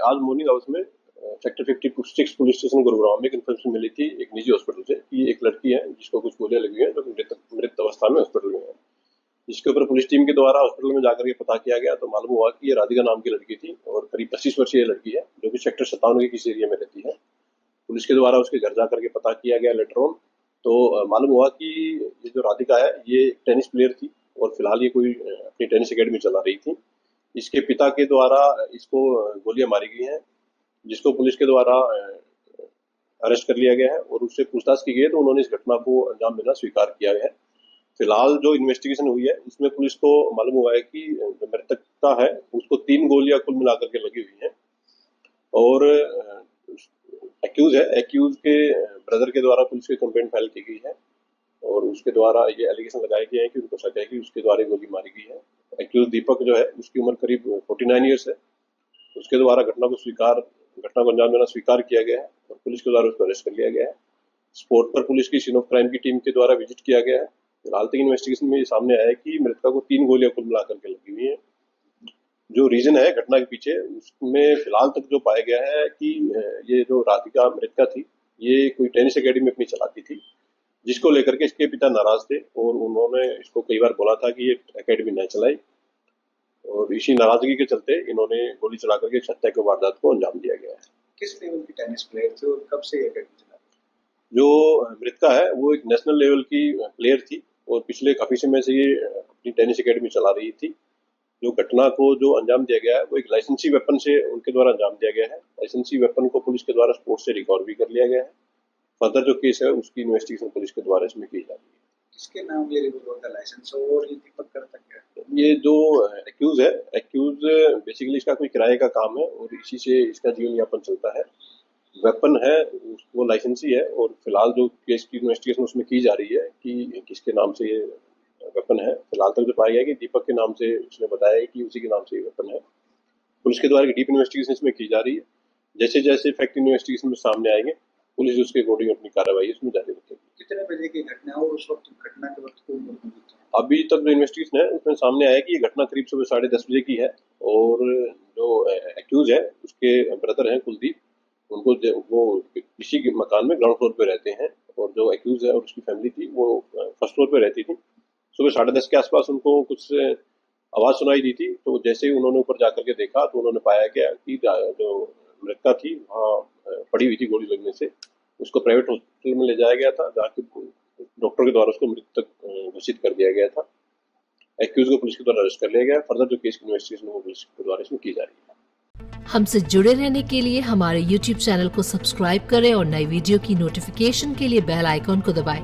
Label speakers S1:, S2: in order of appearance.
S1: आज morning house में sector 56 police station Gurugram में एक इन्फॉर्मेशन मिली थी एक निजी हॉस्पिटल से कि एक लड़की है जिसको कुछ गोलियां लगी हैं जो मृत अवस्था में हॉस्पिटल में है। जिसके ऊपर पुलिस टीम के द्वारा हॉस्पिटल में जाकर के पता किया गया तो मालूम हुआ कि ये राधिका नाम की लड़की थी और करीब 25 वर्षीय लड़की है जो कि सेक्टर 57 के किसी एरिया में रहती है। पुलिस के द्वारा उसके घर जाकर के पता किया गया लेटर ऑन, तो मालूम हुआ कि ये जो राधिका है ये टेनिस प्लेयर थी और फिलहाल ये कोई अपनी टेनिस अकेडमी चला रही थी। इसके पिता के द्वारा इसको गोलियां मारी गई हैं, जिसको पुलिस के द्वारा अरेस्ट कर लिया गया है और उससे पूछताछ की गई है तो उन्होंने इस घटना को अंजाम देना स्वीकार किया है। फिलहाल जो इन्वेस्टिगेशन हुई है उसमें पुलिस को मालूम हुआ है कि जो मृतकता है उसको 3 गोलियां कुल मिलाकर के लगी हुई हैं और एक्यूज के ब्रदर के द्वारा पुलिस की कंप्लेंट फाइल की गई है और उसके द्वारा ये एलिगेशन लगाए गए हैं कि उनको शक है कि उसके द्वारा गोली मारी गई है। एक्यूज दीपक जो है उसकी उम्र करीब 49 ईयर्स है। उसके द्वारा घटना को अंजाम देना स्वीकार किया गया है और पुलिस के द्वारा उसको अरेस्ट कर लिया गया है। स्पॉट पर पुलिस की सीन ऑफ क्राइम की टीम के द्वारा विजिट किया गया है। फिलहाल तक इन्वेस्टिगेशन में ये सामने आया है कि मृतका को 3 गोलियां कुल मिलाकर के लगी हुई हैं। जो रीजन है घटना के पीछे उसमें फिलहाल तक जो पाया गया है कि ये जो राधिका मृतका थी ये कोई टेनिस अकेडमी अपनी चलाती थी, जिसको लेकर के इसके पिता नाराज थे और उन्होंने इसको कई बार बोला था कि ये अकेडमी न चलाई और इसी नाराजगी के चलते इन्होंने गोली चला करके हत्या के वारदात को अंजाम दिया गया है।
S2: किस लेवल की टेनिस प्लेयर थे और कब से ये अकेडमी चला?
S1: जो मृतका है वो एक नेशनल लेवल की प्लेयर थी और पिछले काफी समय से ये अपनी टेनिस अकेडमी चला रही थी। जो घटना को जो अंजाम दिया गया है वो एक लाइसेंसी वेपन से उनके द्वारा अंजाम दिया गया है। लाइसेंसी वेपन को पुलिस के द्वारा स्पोर्ट से रिकवर भी कर लिया गया है। फर्दर जो केस है उसकी इन्वेस्टिगेशन पुलिस के द्वारा इसमें की जा रही है।
S2: किसके नाम ये रिवॉल्वर का लाइसेंस और ये दीपक करता क्या है?
S1: ये जो एक्यूज बेसिकली इसका कोई किराए का काम है और इसी से इसका जीवन यापन चलता है। वेपन है वो लाइसेंसी है और फिलहाल जो केस की इन्वेस्टिगेशन उसमें की जा रही है कि किसके नाम से ये वेपन है। फिलहाल तक जो पाया गया है कि दीपक के नाम से उसने बताया है कि उसी के नाम से ये वेपन है। पुलिस के द्वारा डीप इन्वेस्टिगेशन इसमें की जा रही है। जैसे जैसे फैक्ट इन्वेस्टिगेशन में सामने आएंगे पुलिस उसके अकॉर्डिंग अपनी कार्रवाई इसमें जारी रखेगी।
S2: कितने बजे की घटना और उस वक्त घटना के वक्त कौन मौजूद था?
S1: अभी तक जो इन्वेस्टिगेशन है उसमें सामने आया कि ये घटना करीब सुबह 10:30 बजे की है और जो एक्यूज है उसके ब्रदर हैं कुलदीप, उनको वो इसी के मकान में ग्राउंड फ्लोर पे रहते हैं और जो एक्यूज है और उसकी फैमिली थी वो फर्स्ट फ्लोर पे रहती थी। सुबह 10:30 के आसपास उनको कुछ आवाज़ सुनाई दी थी तो जैसे ही उन्होंने ऊपर जाकर के देखा तो उन्होंने पाया गया कि जो मृतका थी वहाँ पड़ी हुई थी गोली लगने से। उसको प्राइवेट हॉस्पिटल में ले जाया गया था जहाँ डॉक्टर के द्वारा उसको मृतक घोषित कर दिया गया था। एक्यूज को पुलिस के द्वारा अरेस्ट कर लिया गया। फर्दर जो केस की इन्वेस्टिगेशन वो पुलिस के द्वारा इसमें की जा रही है।
S3: हमसे जुड़े रहने के लिए हमारे YouTube चैनल को सब्सक्राइब करें और नई वीडियो की नोटिफिकेशन के लिए बेल आइकॉन को दबाएं।